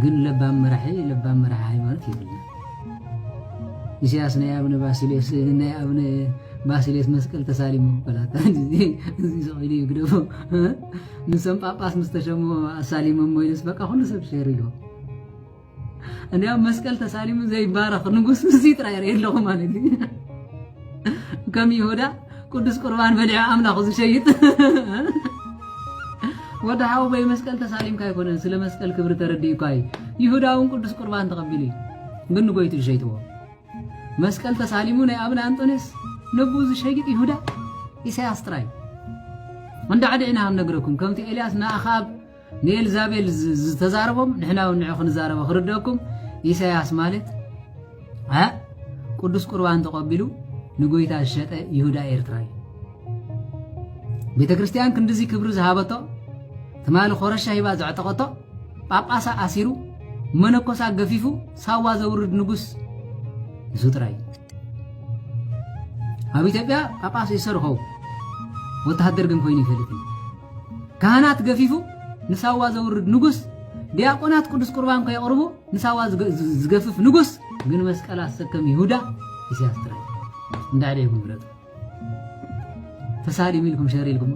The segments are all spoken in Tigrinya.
ግን ለባም መራሒ ሃይማኖት ይብልና ኢሳያስ ናይ አቡነ ባሲሌስ መስቀል ተሳሊሙ ቆላታ እዚ ሰውዬ ይግደፉ ንሰም ጳጳስ ምስተሸሙ አሳሊሙ ሞይስ በቃ ሁሉ ሰብ ሼር ይሉ እንዲያው መስቀል ተሳሊሙ ዘይባረክ ንጉስ እዚ ጥራይ የለኹ ማለት ከም ይሁዳ ቅዱስ ቁርባን በልዕ አምላኹ ዝሸይጥ ወዳው በይ መስቀል ተሳሊም ካይኮነ ስለ መስቀል ክብር ተረዲይኳይ ይሁዳውን ቅዱስ ቁርባን ተቀቢሉ ግን ጎይቱ ሸይጥዎ መስቀል ተሳሊሙ ናይ አቡነ አንጦንስ ነብዩ ዝሸይጥ ይሁዳ ኢሳያስ ጥራይ እንዳዓድና ነግረኩም ከምቲ ኤልያስ ናአኻብ ንኤልዛቤል ዝተዛረቦም ንሕናው ንዕኹን ዛረበ ክርደኩም ኢሳያስ ማለት ቅዱስ ቁርባን ተቀቢሉ ንጎይታ ዝሸጠ ይሁዳ ኤርትራይ ቤተ ክርስቲያን ክንድዚ ክብር ዝሃበቶ ተማል ኾረሻ ሂባ ዘዕጠቀቶ ጳጳሳ አሲሩ መነኮሳ ገፊፉ ሳዋ ዘውርድ ንጉስ ዝጥራይ ኣብ ኢትዮጵያ ጳጳስ ይሰርሑ ወታደር ግን ኮይኑ ይፈልጥ ካህናት ገፊፉ ንሳዋ ዘውርድ ንጉስ ዲያቆናት ቅዱስ ቁርባን ከይቀርቡ ንሳዋ ዝገፍፍ ንጉስ ግን መስቀል አሰከም ይሁዳ ኢሳያስ ጥራይ እንዳዓደይኩም ብለጡ ተሳሊም ኢልኩም ሸር ኢልኩም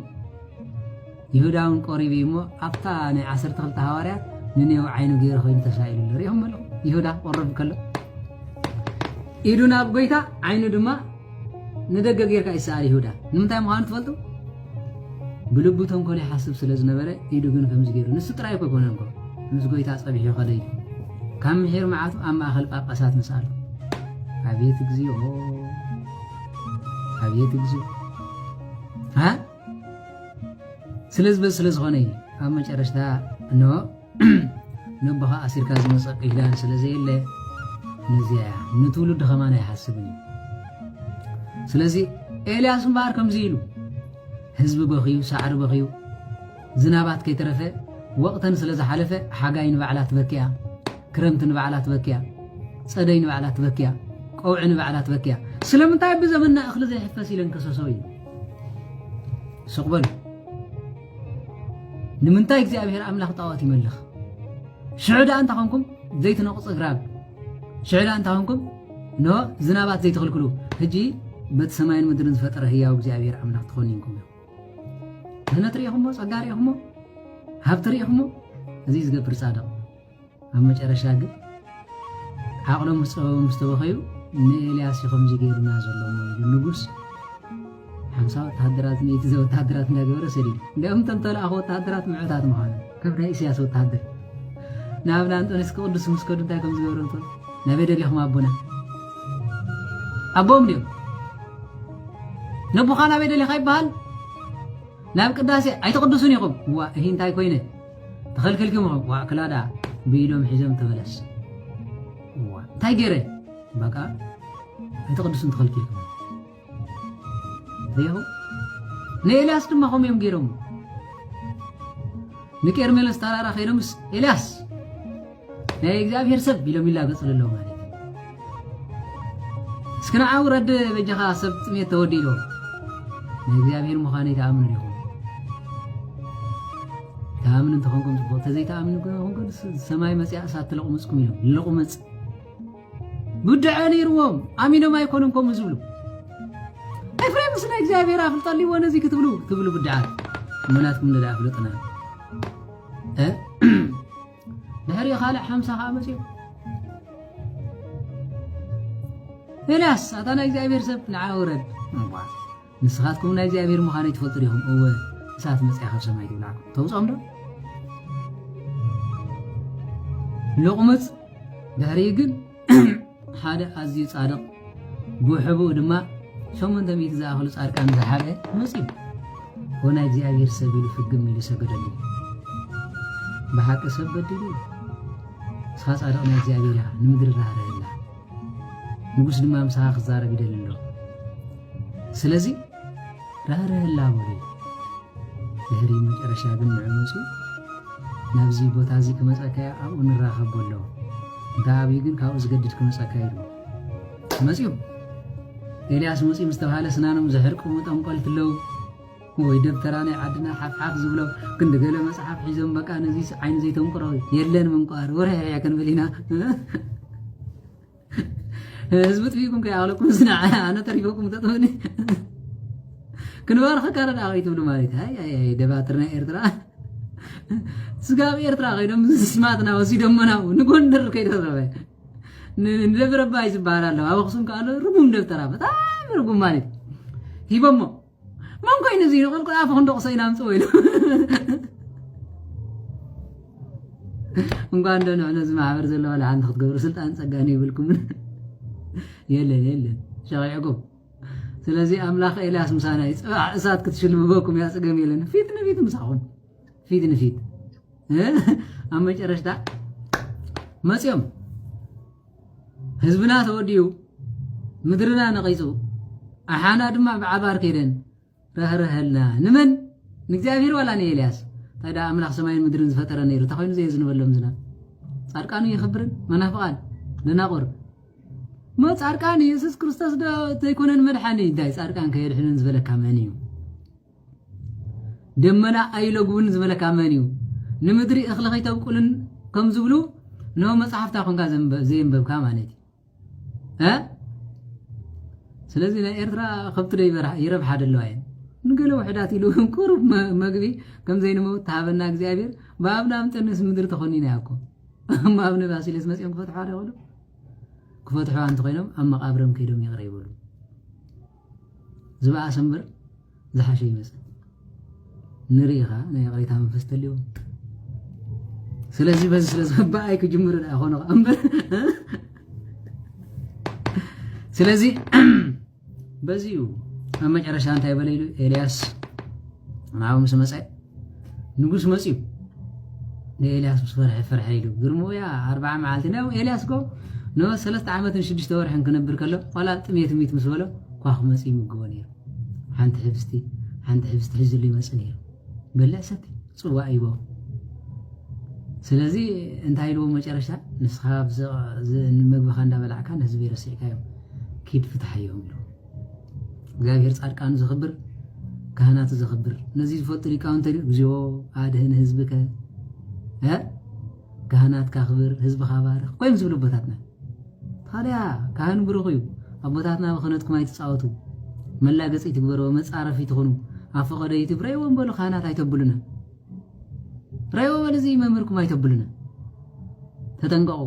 ይሁዳውን ቆሪቢ እሞ ኣብታ ናይ 12 ሐዋርያት ንኔው ዓይኑ ገይሩ ኮይኑ ተሳኢሉ ሪኦም ኣሎ ይሁዳ ቆረብ ከሎ ኢዱና ኣብ ጎይታ ዓይኑ ድማ ንደገ ጌርካ ይሳል ይሁዳ ንምንታይ ምዃኑ ትፈልጡ ብልቡ ተንኮል ይሓስብ ስለ ዝነበረ ኢዱ ግን ከምዚ ገይሩ ንሱ ጥራይ ኮነ እንኳ ምስ ጎይታ ፀቢሑ ኸደይ ካብ ምሕር መዓቱ ኣብ ማእኸል ጳጳሳት ምሳሉ አቤት እግዚኦ ስለዝኾነ ኣብ መጨረሽታ እንሆ ነብኻ ኣሲርካ ዝመፀቅ ኢላን ስለዘየለ ነዚያ ንትውልድ ኸማና ይሓስብኒ ስለዚ ኤልያስ እምበኣር ከምዚ ኢሉ ህዝቢ በኺዩ ሳዕሪ በኺዩ ዝናባት ከይተረፈ ወቕተን ስለ ዝሓለፈ ሓጋይ ንባዕላ ትበኪያ ክረምቲ ንባዕላ ትበኪያ ፀደይ ንባዕላ ትበኪያ ቆውዕ ንባዕላ ትበኪያ ስለምንታይ ብዘመንና እኽሊ ዘይሕፈስ ኢለን ከሰሰው እዩ ስቕበሉ ንምንታይ እግዚአብሔር አምላኽ ጣዖት ይመልኽ ሽዕዳ እንታ ኮንኩም ዘይትነቕጽ ግራብ ሽዕዳ እንታ ኮንኩም ኖ ዝናባት ዘይትኽልክሉ ሕጂ በቲ ሰማይን ምድርን ዝፈጠረ ህያው እግዚአብሔር አምላኽ ትኾንንኩም ክህነት ርኢኹሞ ጸጋ ርኢኹሞ ሃብቲ ርኢኹሞ እዚ ዝገብር ጻድቕ ኣብ መጨረሻ ግን ዓቕሎም ምፅበቦም ዝተበኸዩ ንኤልያስ ከምዚ ገይሩና ዘሎሞ ንጉስ 50 ወታደራት ነይቲ ወታደራት እንዳገበረ ሰዲድ እንዲያውም ተንተላኸ ወታደራት ምዕታት ምዃኑ ከም ናይ ኢሳያስ ወታደር ናብ አንጦንስ ቅዱስ ምስከዱ እንታይ ከም ዝገበሩ እንተ ናበደል ይኹም አቦና አቦም ዲዮ ነብኻና ናበደል ይኸ ይበሃል ናብ ቅዳሴ ኣይተቅዱሱን ይኹም ዋ ይህ እንታይ ኮይነ ተኸልከልኩም ዋ ክላዳ ብኢሎም ሒዞም ተበለስ ዋ እንታይ ገይረ በቃ ኣይተቅዱሱን ተኸልከልኩም ይኸው ንኤልያስ ድማ ኸመዮም ገይሮም ንቄርሜሎስ ተራራ ኸይዶምስ ኤልያስ ናይ እግዚአብሔር ሰብ ኢሎም ይላገጽልለው ማለት እስከ ንዓውረድ በጀኻ ሰብ ጥሜት ተወዲሎ ናይ እግዚአብሔር ምዃነ ተኣምኑ ዲኹም ተኣምኑ እንተኾንኩም ጽቡቕ ተዘይተኣምኑ ኮንኩም ሰማይ መጽያ እሳት ትለቁምጽኩም ኢሎም ለቁመጽ ብድዐ ነይርዎም ኣሚኖም ኣይኮኑም ከምኡ ዝብሉ ኤፍሬም ስለ እግዚአብሔር አፍልጣልይ ወነዚ ክትብሉ ብድዓት ምናትኩም ነዳ አፍልጥና ድሕሪ ካልእ 50 ዓመት እዩ ኤልያስ ኣታና እግዚአብሔር ሰብ ንዓውረድ ንስኻትኩም ናይ እግዚአብሔር ምዃነ ትፈልጡ ዲኹም እወ እሳት መጽያ ካብ ሰማይ ትብላዕኩም ተውፅኦም ዶ ልቁመፅ ድሕሪ ግን ሓደ ኣዝዩ ጻድቕ ጉሕቡ ድማ 800 ዝኣኽሉ ጻድቃን ዝሓለ መጽዩ ወናይ እግዚአብሔር ሰብ ኢሉ ፍግም ኢሉ ሰገደሉ ብሓቂ ሰብ በዲሉ እስኻ ጻድቕ ናይ እግዚአብሔር ንምድሪ ራህረህላ ንጉስ ድማ ምሳኻ ክዛረብ ይደልሎ ስለዚ ራህረህላ ወዲ ድሕሪ መጨረሻ ግን ንዑ መጽዩ ናብዚ ቦታ እዚ ክመጸካ ኣብኡ ንራኸቦ ኣለዎ እንታብዩ ግን ካብኡ ዝገድድ ክመጸካ ኢሉ መጽዩ ኤልያስ መጽዩ ምስተባሃለ ስናኖም ዘሕርቁ ጠንቆልት ኣለው ወይ ደብተራና ዓድና ሓፍሓፍ ዝብለው ክንደገለ መጽሓፍ ሒዞም በቃ ነዚ ዓይን ዘይተንቅሮ የለን መንቋር ወርያ ከንበሊና ህዝብ ጥፊኩም ከያለኩም ዝና ኣነ ተሪፈኩም ተጥምኒ ክንባር ከካረዳ አይትብሉ ማለት አይ ደባትርና ኤርትራ ስጋብ ኤርትራ ከይዶም ስማትና ወሲዶም መናው ንጎንደር ከይደረበ ንደብረባ ይዝባራል አብ አክሱም ካለ ርጉም ደብተራ በጣም ርጉም ማለት ሂቦሞ ማን ኮይነ እዚ ነው ቆልቆ አፍ እንደው ሰይና አምጽው ይሉ እንኳን እንደው ነዚ ማህበር ዘለው አለ አንተ ክትገብሩ ስልጣን ጸጋኔ ይብልኩም የለን ሸራይኩም ስለዚህ አምላክ ኤልያስ ሙሳና እሳት ክትሽልምበኩም ያጽገም የለን ፊት ነፊት ምሳኹም ፊት ነፊት አመጨረሽታ መጽዮም ህዝብና ተወዲዩ ምድርና ነቂጹ አሓና ድማ በዓባር ከይደን ረህረህልና ንመን ንእግዚአብሔር ወላ ንኤልያስ ታዲያ አምላክ ሰማይን ምድርን ዝፈጠረ ነይሩ ተኾይኑ ዘይዝንበሎም ዝና ጻድቃኑ ይኽብርን መናፍቃን ለናቆር ሞ ጻድቃን ኢየሱስ ክርስቶስ ዘይኮነን መድሓኒ እንታይ ጻድቃን ከየድሕንን ዝበለካ መን እዩ ደመና ኣይለጉብን ዝበለካ መን እዩ ንምድሪ እኽሊ ከይተብቁልን ከም ዝብሉ ነው መጽሐፍታ ኮንካ ዘየንበብካ ማለት እዩ ስለዚህ ለኤርትራ ከብት ደይበራ ይረብሓ ደለው አይ ንገለ ወሕዳት ኢሉ ቁሩብ መግቢ ከም ዘይንመውት ተሃበና እግዚአብሔር በአብና ምጥንስ ምድር ተኾኒና ያኮ ማብነ ባሲለስ መጽኦም ክፈትሑ አደረሉ ክፈትሑ አንተ ኮይኖም ኣብ መቃብሮም ከይዶም ይቅረይበሉ ዝበአ ሰንበር ዝሓሸ ይመስል ንሪኢኻ ናይ ቅሬታ መንፈስ ተልዩ ስለዚህ በዚ ስለዝበአይ ክጅምር ዳኾነ እምበር ስለዚህ በዚሁ መጨረሻ እንታይ በለይሉ ኤልያስ ናው መስመጸ ንጉስ መጽዩ ለኤልያስ ፈርሐ ይሉ ግርሞያ 40 መዓልቲ ነው ኤልያስ ጎ ነው 3 ዓመት 6 ወርሕ ከነብር ከሎ ኋላ ጥሜት ሚት መስበለ ኳኹ መጽዩ ምግቦን ይሩ ሓንቲ ሕብስቲ ሕዝሉ ይመጽን ይሩ በለሰት ጽዋ ይቦ ስለዚህ እንታይ ይሉ መጨረሻ ንስኻ ንምግብኻ እንዳበላዕካ ህዝብ ይረስዕካዮ ኪድ ፍትሐዮም ይሉ እግዚአብሔር ጻድቃን ዝኽብር ካህናት ዝኽብር ነዚ ዝፈጥ ሊቃውንተ እግዚኦ አድህን ህዝብከ ካህናት ካኽብር ህዝብኻ ባርኽ ኮይም ዝብሉ ቦታትና ታዲያ ካህን ብሩኽ እዩ ኣቦታትና በኽነትኩም ኣይትጻወቱ መላገጽ ይትግበሮ መጻረፊ ትኾኑ ኣፈቐደ ይትብረይዎም በሉ ካህናት ኣይተብሉና ረይዎ በለዚ መምህርኩም ኣይተብሉና ተጠንቀቑ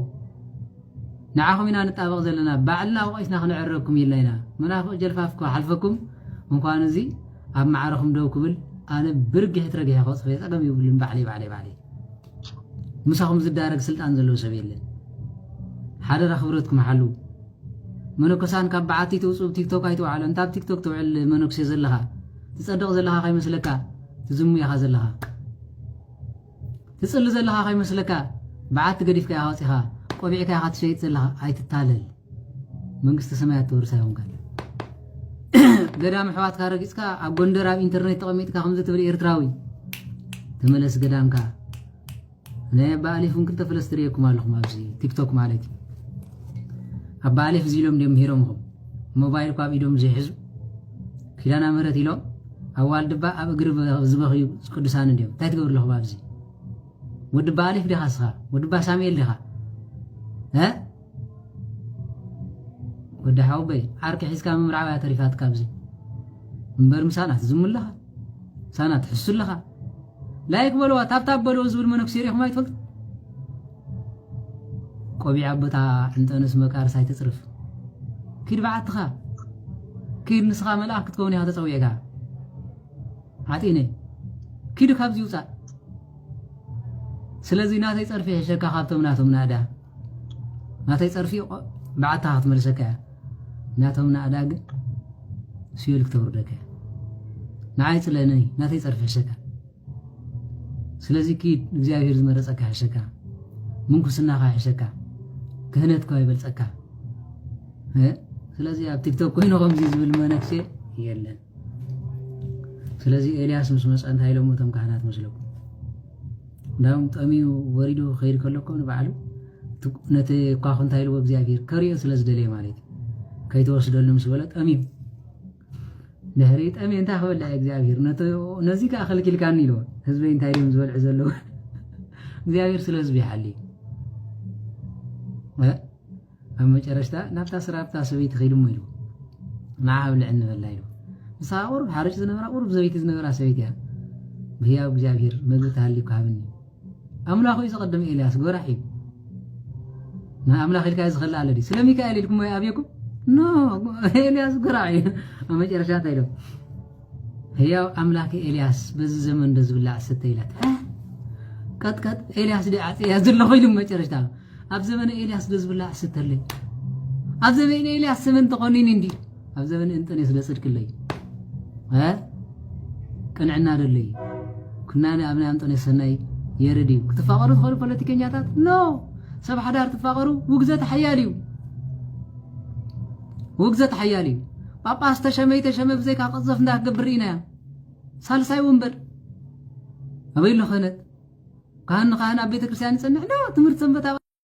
ንዓኹም ኢና ንጣበቕ ዘለና ባዕልና ወቂስና ክንዕረብኩም ኢልና መናፍቕ ጀልፋፍኩ ሓልፈኩም እንኳን እዚ ኣብ ማዕረኹም ደው ክብል ኣነ ብርግሕ ትረግሕ ኸጽፈ ጸገም ይብልን ባዕለይ ምሳኹም ዝዳረግ ስልጣን ዘለዎ ሰብ የለን ሓደራ ክብረትኩም ሓሉ መነኮሳን ካብ በዓቲ ተውፅብ ቲክቶክ ኣይተውዓለ እንታብ ቲክቶክ ተውዕል መነኩሴ ዘለኻ ትጸድቕ ዘለኻ ከይመስለካ ትዝሙያኻ ዘለኻ ትጽሊ ዘለኻ ከይመስለካ በዓቲ ገዲፍካ ያወፂኻ ቆቢዕካ ያኻ ትሸይጥ ዘለኻ ኣይትታለል መንግስቲ ሰማያት ተወርሳ ይሆንካል ገዳም ሕዋትካ ረጊጽካ ኣብ ጎንደር ኣብ ኢንተርኔት ተቐሚጥካ ከምዚ ትብል ኤርትራዊ ተመለስ ገዳምካ ናይ ባሊፉን ክልተ ፈለስት ርኢኩም ኣለኹም ኣብዚ ቲክቶክ ማለት እዩ ኣብ ባሊፍ ዚሎም ደም ሂሮምኹም ሞባይል ካብ ኢዶም ዘይሕዙ ኪዳና ምህረት ኢሎም ኣብ ዋልድባ ኣብ እግሪ ዝበኽዩ ቅዱሳን እንዲዮም እንታይ ትገብር ኣለኹም ኣብዚ ወዲ ባሊፍ ዲኻ ስኻ ወዲ ሳሙኤል ዲኻ ወዲ ሓውበይ ዓርቂ ሒዝካ ምምርዓውያ ተሪፋት ካብዚ እምበር ምሳናት ዝምለኻ ሳናት ሕሱለኻ ላይክ በለዋ ታብታብ በለዎ ዝብል መነኩሴ ሪኢኹም ኣይትፈልጡ ቆቢዕ ኣቦታ ዕንጠንስ መቃርስ ኣይተፅርፍ ኪድ በዓትኻ ኪድ ንስኻ መልኣክ ክትከውን ኢኻ ተፀዊዕካ ዓጢነ ኪድ ካብዚ ውፃእ ስለዚ ናተይ ፀርፊ ሕሸካ ካብቶም ናቶም ናዳ ናተይ ፀርፊ በዓትኻ ክትመልሰካ ናቶም ናዳ ግን ሲኦል ክተውርደካ ንዓይ ፅለኒ ናተይ ፀርፊ ሕሸካ ስለዚ ኪድ እግዚአብሔር ዝመረፀካ ሕሸካ ምንኩስናኻ ሕሸካ ክህነትካ ይበልፀካ ስለዚ ኣብ ቲክቶክ ኮይኑ ከምዚ ዝብል መነክሴ የለን ስለዚ ኤልያስ ምስ መፀ እንታይ ኢሎም እቶም ካህናት መስለኩም እንዳውም ጠሚዩ ወሪዱ ከይድ ከለኮ ንባዕሉ ነቲ ኳኹ እንታይ ኢልዎ እግዚአብሔር ከሪኦ ስለዝደለየ ማለት እዩ ከይተወስደሉ ምስ በለ ጠሚዩ دهريت أمين تاخذ لا إجابير نزيك أخلك اللي كان يلون حزبين تايرين زول عزلوا إجابير سلوز بيحلي أما جرشتا نبتا سرابتا سويت خيلو ميلو معه لعنا بالله يلو مساور بحرج زنبرا قرب زويت زنبرا سويتها بهيا إجابير مدو تهلي كهابني أملاخو يتقدم إلياس قرحيب ما أملاخ الكايز خلا على دي سلامي كايل لكم يا أبيكم نو إلياس قرعي أما جرشات يلو هي أملاك إلياس بز زمن دز بالله ستيلات كات إلياس دي عطي يزل خيلو ما جرشتا أب زمن إلياس دز بالله ستلي أب زمن إلياس سمن تقونين اندي أب زمن أنت ناس لصدق اللي كان عنا لي كنا أنا أبناء أنتوني سناي يردي تفاقروا تخلوا بوليتيكين جاتات نو سبع حدار تفاقروا وقزة حياليو وقزة حياليو بابا استشمي تشمي بزيك قصف نده قبرينا سالساي ونبر أبين له خنت كان بيت كريستيان سنح لا تمرت سنبتا